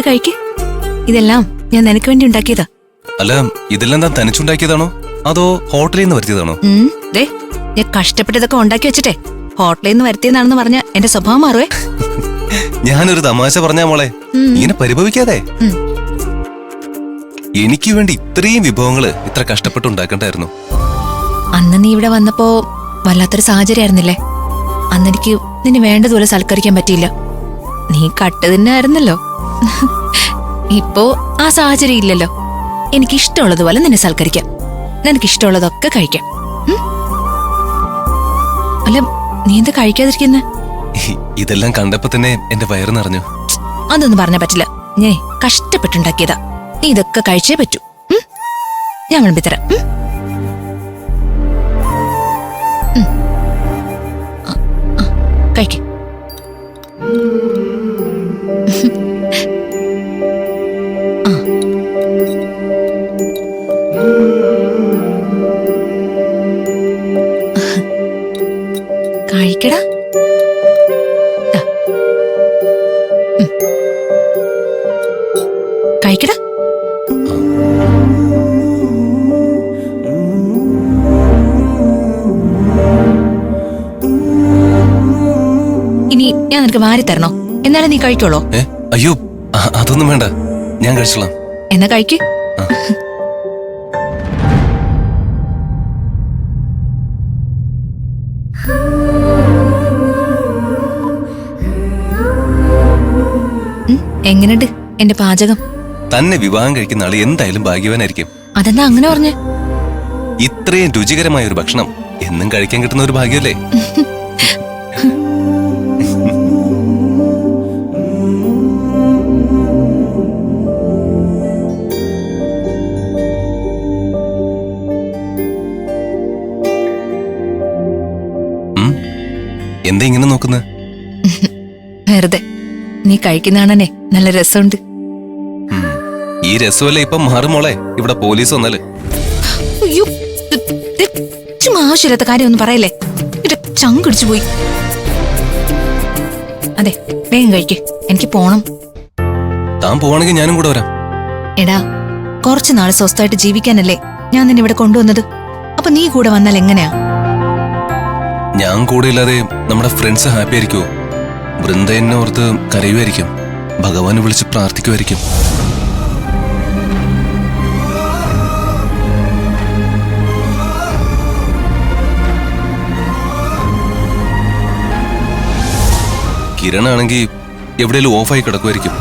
കഴിക്ക്. ഇതെല്ലാം ഞാൻ നിനക്ക് വേണ്ടി ഉണ്ടാക്കിയതാ. അല്ല, ഇതെല്ലാം താൻ തനിച്ചുണ്ടാക്കിയതാണോ അതോ ഹോട്ടലിൽ നിന്ന് വരുത്തിയതാണോ? ദേ, ഞാൻ കഷ്ടപ്പെട്ടതൊക്കെ ഉണ്ടാക്കി വെച്ചിട്ടേ ഹോട്ടലിൽ നിന്ന് വരുത്തിയതാണെന്ന് പറഞ്ഞ എന്റെ സ്വഭാവം മാറുവേ. ഞാനൊരു തമാശ പറഞ്ഞാ മോളെ, ഇങ്ങനെ പരിഭവിക്കാതെ. എനിക്ക് വേണ്ടി ഇത്രയും വിഭവങ്ങള് ഇത്ര കഷ്ടപ്പെട്ടുണ്ടാക്കണ്ടായിരുന്നു. അന്ന് നീ ഇവിടെ വന്നപ്പോ വല്ലാത്തൊരു സാഹചര്യമായിരുന്നില്ലേ? അന്നെനിക്ക് നിന്നെ വേണ്ടതുപോലെ സൽക്കരിക്കാൻ പറ്റിയില്ല. നീ കട്ട് തന്നെയായിരുന്നല്ലോ. ഇപ്പോ ആ സാഹചര്യം ഇല്ലല്ലോ. എനിക്കിഷ്ടമുള്ളതുപോലെ നിന്നെ സൽക്കരിക്കാം, നിനക്കിഷ്ടമുള്ളതൊക്കെ കഴിക്കാം. അല്ല, നീ എന്താ കഴിക്കാതിരിക്കുന്നെ? ഇതെല്ലാം കണ്ടപ്പോ തന്നെ എന്റെ വയറ് നിറഞ്ഞു. അതൊന്നും പറഞ്ഞാ പറ്റില്ല. ഞാൻ കഷ്ടപ്പെട്ടുണ്ടാക്കിയതാ. നീ ഇതൊക്കെ കഴിച്ചേ പറ്റൂ. ഞാൻ വിളമ്പിത്തരാം. കഴിക്ക. കഴിക്കടാ. കഴിക്കടാ. ഇനി ഞാൻ നിനക്ക് വാരി തരണോ? എന്നാലും നീ കഴിക്കോളോ? അയ്യോ, അതൊന്നും വേണ്ട, ഞാൻ കഴിച്ചോളാം. എന്നാ കഴിക്ക്. എങ്ങനെയുണ്ട് എന്റെ പാചകം? തന്നെ വിവാഹം കഴിക്കുന്ന ആള് എന്തായാലും ഭാഗ്യവാനായിരിക്കും. അതെന്താ അങ്ങനെ പറഞ്ഞേ? ഇത്രയും രുചികരമായ ഒരു ഭക്ഷണം എന്നും കഴിക്കാൻ കിട്ടുന്ന ഒരു ഭാഗ്യമല്ലേ? എന്താ ഇങ്ങനെ നോക്കുന്നത്? വെറുതെ. നീ കഴിക്കുന്നതാണേ നല്ല രസമുണ്ട്. ഈ രസമല്ലേ ഇപ്പം മാറുമോളെ, ഇവിടെ പോലീസ് വന്നാല്. അയ്യോ, ആവശ്യമില്ലാത്ത കാര്യം ഒന്നും പറയല്ലേ, എന്റെ ചങ്കിടിച്ചു പോയി. അതെ, വേഗം കഴിക്ക്, എനിക്ക് പോണം. താൻ പോവാണെങ്കിൽ ഞാനും കൂടെ വരാം. എടാ, കുറച്ചു നാള് സ്വസ്ഥമായിട്ട് ജീവിക്കാനല്ലേ ഞാൻ നിന്നെ ഇവിടെ കൊണ്ടുവന്നത്. അപ്പൊ നീ കൂടെ വന്നാൽ എങ്ങനെയാ? ഞാൻ കൂടെ ഇല്ലാതെ നമ്മുടെ ഫ്രണ്ട്സ് ഹാപ്പി ആയിരിക്കുമോ? വൃന്ദ എന്നെ ഓർത്ത് കരയുമായിരിക്കും, ഭഗവാനെ വിളിച്ച് പ്രാർത്ഥിക്കുമായിരിക്കും. കിരണാണെങ്കിൽ എവിടെയെങ്കിലും ഓഫായി കിടക്കുമായിരിക്കും.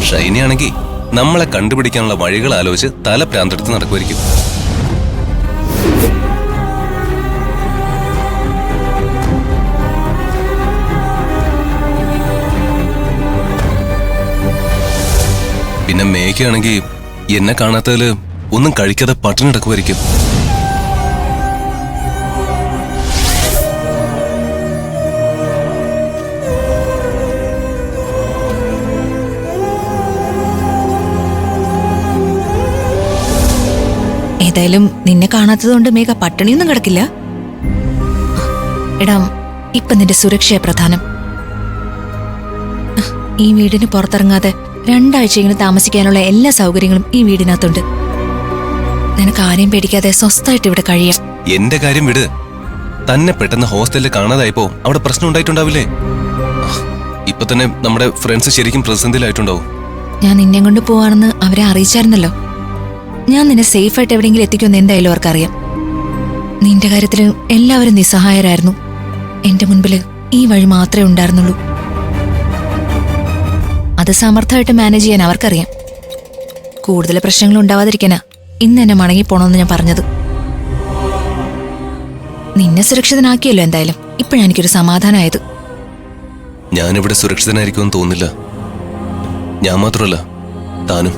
ഷൈനിയാണെങ്കിൽ നമ്മളെ കണ്ടുപിടിക്കാനുള്ള വഴികൾ ആലോചിച്ച് തല പ്രാന്തെടുത്ത് നടക്കുമായിരിക്കും. പിന്നെ മേഘയാണെങ്കിൽ എന്നെ കാണാത്തതില് ഒന്നും കഴിക്കാതെ പട്ടിണി കിടക്കുമായിരിക്കും. ഏതായാലും നിന്നെ കാണാത്തതുകൊണ്ട് മേഘ പട്ടിണിയൊന്നും കിടക്കില്ല. എടാ, ഇപ്പൊ നിന്റെ സുരക്ഷയെ പ്രധാനം. ഈ വീടിന് പുറത്തിറങ്ങാതെ 2 ആഴ്ചയെങ്കിലും താമസിക്കാനുള്ള എല്ലാ സൗകര്യങ്ങളും ഈ വീടിനകത്തുണ്ട്. നിനക്ക് ആരെയും പേടിക്കാതെ സ്വസ്ഥമായിട്ട് ഇവിടെ കഴിയാം. എന്റെ കാര്യം വിട്. തന്നെ പെട്ടെന്ന് ഹോസ്റ്റലിൽ കാണാതായപ്പോ അവിടെ പ്രശ്നം ഉണ്ടായിട്ടുണ്ടാവില്ലേ? ഇപ്പൊ തന്നെ നമ്മുടെ ഫ്രണ്ട്സ് ശരിക്കും പ്രതിസന്ധിയിലായിട്ടുണ്ടാവും. ഞാൻ നിന്നെ കൊണ്ട് പോവാണെന്ന് അവരെ അറിയിച്ചായിരുന്നല്ലോ. ഞാൻ നിന്നെ സേഫായിട്ട് എവിടെയെങ്കിലും എത്തിക്കുമെന്ന് എന്തായാലും അവർക്കറിയാം. നിന്റെ കാര്യത്തിൽ എല്ലാവരും നിസ്സഹായരായിരുന്നു. എന്റെ മുൻപില് ഈ വഴി മാത്രമേ ഉണ്ടായിരുന്നുള്ളൂ. അത് സമർത്ഥമായിട്ട് മാനേജ് ചെയ്യാൻ അവർക്കറിയാം. കൂടുതൽ പ്രശ്നങ്ങൾ ഉണ്ടാവാതിരിക്കാനാ ഇന്ന് എന്നെ മടങ്ങി പോണമെന്ന് ഞാൻ പറഞ്ഞത്. നിന്നെ സുരക്ഷിതനാക്കിയല്ലോ എന്തായാലും. ഇപ്പോഴെനിക്കൊരു സമാധാനമായത്. ഞാനിവിടെ സുരക്ഷിതനായിരിക്കുമെന്ന് തോന്നുന്നില്ല. ഞാൻ മാത്രമല്ല, താനും.